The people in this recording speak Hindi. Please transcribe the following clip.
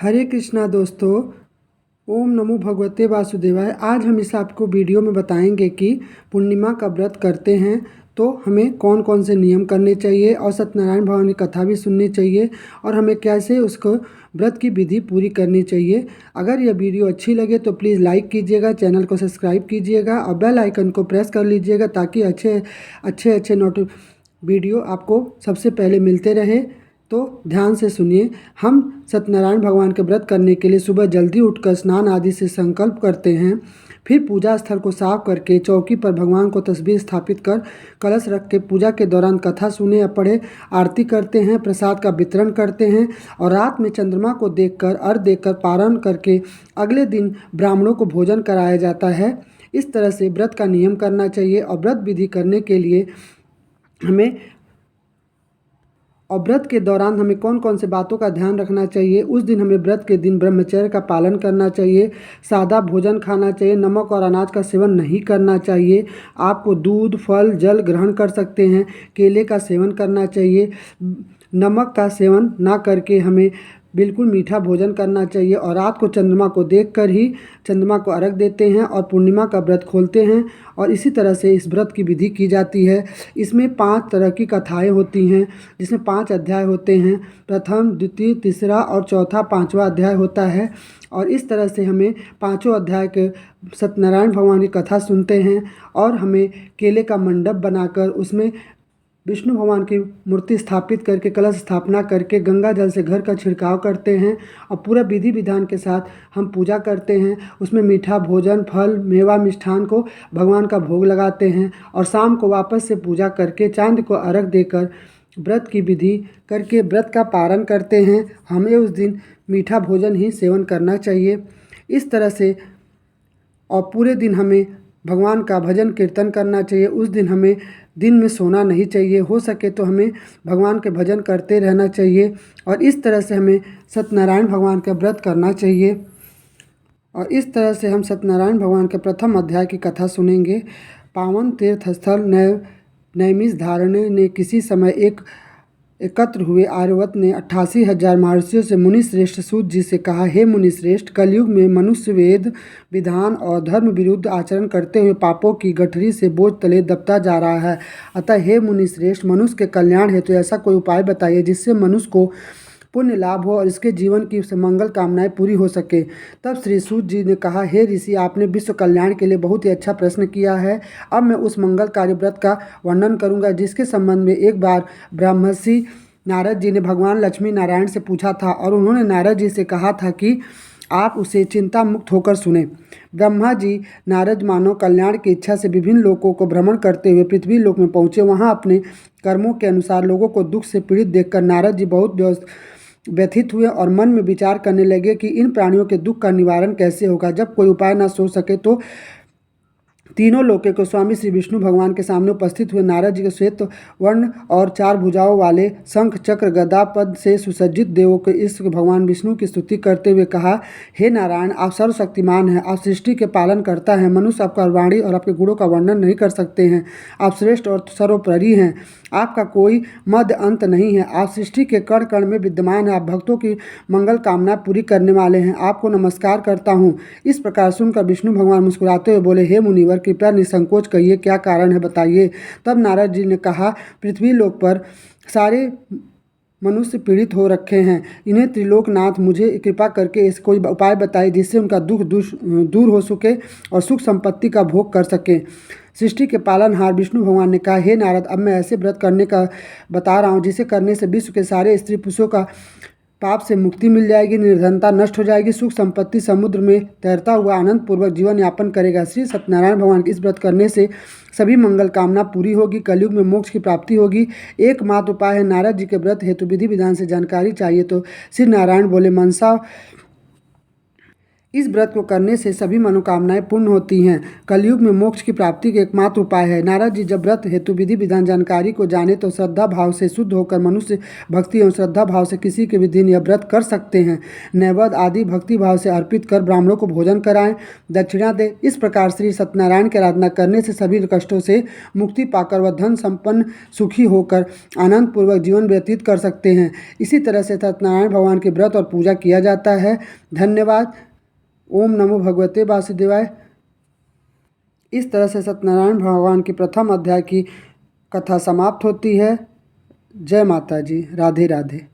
हरे कृष्णा दोस्तों। ओम नमो भगवते वासुदेवाय। आज हम इस आपको वीडियो में बताएंगे कि पूर्णिमा का व्रत करते हैं तो हमें कौन कौन से नियम करने चाहिए और सत्यनारायण भगवान की कथा भी सुननी चाहिए और हमें कैसे उसको व्रत की विधि पूरी करनी चाहिए। अगर यह वीडियो अच्छी लगे तो प्लीज़ लाइक कीजिएगा, चैनल को सब्सक्राइब कीजिएगा और बेल आइकन को प्रेस कर लीजिएगा ताकि अच्छे अच्छे वीडियो आपको सबसे पहले मिलते रहे। तो ध्यान से सुनिए। हम सत्यनारायण भगवान के व्रत करने के लिए सुबह जल्दी उठकर स्नान आदि से संकल्प करते हैं। फिर पूजा स्थल को साफ करके चौकी पर भगवान को तस्वीर स्थापित कर कलश रख के पूजा के दौरान कथा सुने या पढ़े आरती करते हैं, प्रसाद का वितरण करते हैं और रात में चंद्रमा को देखकर अर्घ देकर पारण करके अगले दिन ब्राह्मणों को भोजन कराया जाता है। इस तरह से व्रत का नियम करना चाहिए और व्रत विधि करने के लिए हमें और व्रत के दौरान हमें कौन कौन से बातों का ध्यान रखना चाहिए। उस दिन हमें व्रत के दिन ब्रह्मचर्य का पालन करना चाहिए, सादा भोजन खाना चाहिए, नमक और अनाज का सेवन नहीं करना चाहिए। आपको दूध, फल, जल ग्रहण कर सकते हैं, केले का सेवन करना चाहिए। नमक का सेवन ना करके हमें बिल्कुल मीठा भोजन करना चाहिए और रात को चंद्रमा को देखकर ही चंद्रमा को अर्घ देते हैं और पूर्णिमा का व्रत खोलते हैं। और इसी तरह से इस व्रत की विधि की जाती है। इसमें 5 तरह की कथाएं होती हैं जिसमें 5 अध्याय होते हैं। प्रथम, द्वितीय, तीसरा और चौथा, 5वां अध्याय होता है। और इस तरह से हमें पाँचों अध्याय के सत्यनारायण भगवान की कथा सुनते हैं और हमें केले का मंडप बनाकर उसमें विष्णु भगवान की मूर्ति स्थापित करके कलश स्थापना करके गंगा जल से घर का छिड़काव करते हैं और पूरा विधि विधान के साथ हम पूजा करते हैं। उसमें मीठा भोजन, फल, मेवा, मिष्ठान को भगवान का भोग लगाते हैं और शाम को वापस से पूजा करके चांद को अर्घ देकर व्रत की विधि करके व्रत का पारण करते हैं। हमें उस दिन मीठा भोजन ही सेवन करना चाहिए। इस तरह से और पूरे दिन हमें भगवान का भजन कीर्तन करना चाहिए। उस दिन हमें दिन में सोना नहीं चाहिए, हो सके तो हमें भगवान के भजन करते रहना चाहिए और इस तरह से हमें सत्यनारायण भगवान का व्रत करना चाहिए। और इस तरह से हम सत्यनारायण भगवान के प्रथम अध्याय की कथा सुनेंगे। पावन तीर्थ स्थल नैमिष धारणे ने किसी समय एकत्र हुए आर्यवत ने 88,000 महर्षियों से मुनि श्रेष्ठ सूत जी से कहा, हे मुनि श्रेष्ठ, कलयुग में मनुष्य वेद विधान और धर्म विरुद्ध आचरण करते हुए पापों की गठरी से बोझ तले दबता जा रहा है। अतः हे मुनि श्रेष्ठ, मनुष्य के कल्याण हेतु ऐसा कोई उपाय बताइए जिससे मनुष्य को पुण्य लाभ हो और इसके जीवन की मंगल कामनाएं पूरी हो सके। तब श्री सूत जी ने कहा, हे ऋषि, आपने विश्व कल्याण के लिए बहुत ही अच्छा प्रश्न किया है। अब मैं उस मंगलकारी व्रत का वर्णन करूंगा जिसके संबंध में एक बार ब्रह्मर्षि नारद जी ने भगवान लक्ष्मी नारायण से पूछा था और उन्होंने नारद जी से कहा था कि आप उसे चिंता मुक्त होकर सुने। ब्रह्मा जी नारद मानव कल्याण की इच्छा से विभिन्न लोकों को भ्रमण करते हुए पृथ्वी लोक में पहुँचे। वहाँ अपने कर्मों के अनुसार लोगों को दुख से पीड़ित देखकर नारद जी बहुत व्यथित हुए और मन में विचार करने लगे कि इन प्राणियों के दुख का निवारण कैसे होगा। जब कोई उपाय न सोच सके तो तीनों लोके को स्वामी श्री विष्णु भगवान के सामने उपस्थित हुए। नारद जी के श्वेत वर्ण और 4 भुजाओं वाले शंख चक्र गदा पद से सुसज्जित देवों के इस भगवान विष्णु की स्तुति करते हुए कहा, हे नारायण, आप सर्वशक्तिमान हैं, आप सृष्टि के पालन करता है। मनुष्य आपका वाणी और आपके गुणों का वर्णन नहीं कर सकते हैं। आप श्रेष्ठ और सर्वोपरि हैं, आपका कोई मध्य अंत नहीं है। आप सृष्टि के कण कण में विद्यमान हैं, आप भक्तों की मंगल कामना पूरी करने वाले हैं। आपको नमस्कार करता हूँ। इस प्रकार सुनकर विष्णु भगवान मुस्कुराते हुए बोले, हे मुनिवर, कृपया निसंकोच कहिए क्या कारण है, बताइए। तब नारद जी ने कहा, पृथ्वी लोक पर सारे मनुष्य पीड़ित हो रखे हैं। इन्हें त्रिलोकनाथ मुझे कृपा करके इस कोई उपाय बताइए जिससे उनका दुख दूर हो सके और सुख संपत्ति का भोग कर सके। सृष्टि के पालनहार विष्णु भगवान ने कहा, हे नारद, अब मैं ऐसे व्रत करने का बता रहा हूँ जिसे करने से विश्व के सारे स्त्री पुरुषों का पाप से मुक्ति मिल जाएगी, निर्धनता नष्ट हो जाएगी, सुख संपत्ति समुद्र में तैरता हुआ आनंद पूर्वक जीवन यापन करेगा। श्री सत्यनारायण भगवान के इस व्रत करने से सभी मंगल कामना पूरी होगी, कलयुग में मोक्ष की प्राप्ति होगी। एकमात्र उपाय है, नारद जी के व्रत हेतु विधि विधान से जानकारी चाहिए। तो श्री नारायण बोले, मनसा इस व्रत को करने से सभी मनोकामनाएं पूर्ण होती हैं। कलयुग में मोक्ष की प्राप्ति का एकमात्र उपाय है। नारद जी जब व्रत हेतु विधि विधान जानकारी को जाने तो श्रद्धा भाव से शुद्ध होकर मनुष्य भक्ति एवं श्रद्धा भाव से किसी के भी दिन यह व्रत कर सकते हैं। नैवेद्य आदि भक्ति भाव से अर्पित कर ब्राह्मणों को भोजन कराएं, दक्षिणा दें। इस प्रकार श्री सत्यनारायण की आराधना करने से सभी कष्टों से मुक्ति पाकर वह धन संपन्न सुखी होकर आनंद पूर्वक जीवन व्यतीत कर सकते हैं। इसी तरह से सत्यनारायण भगवान के व्रत और पूजा किया जाता है। धन्यवाद। ओम नमो भगवते वासुदेवाय। इस तरह से सत्यनारायण भगवान की प्रथम अध्याय की कथा समाप्त होती है। जय माता जी। राधे राधे।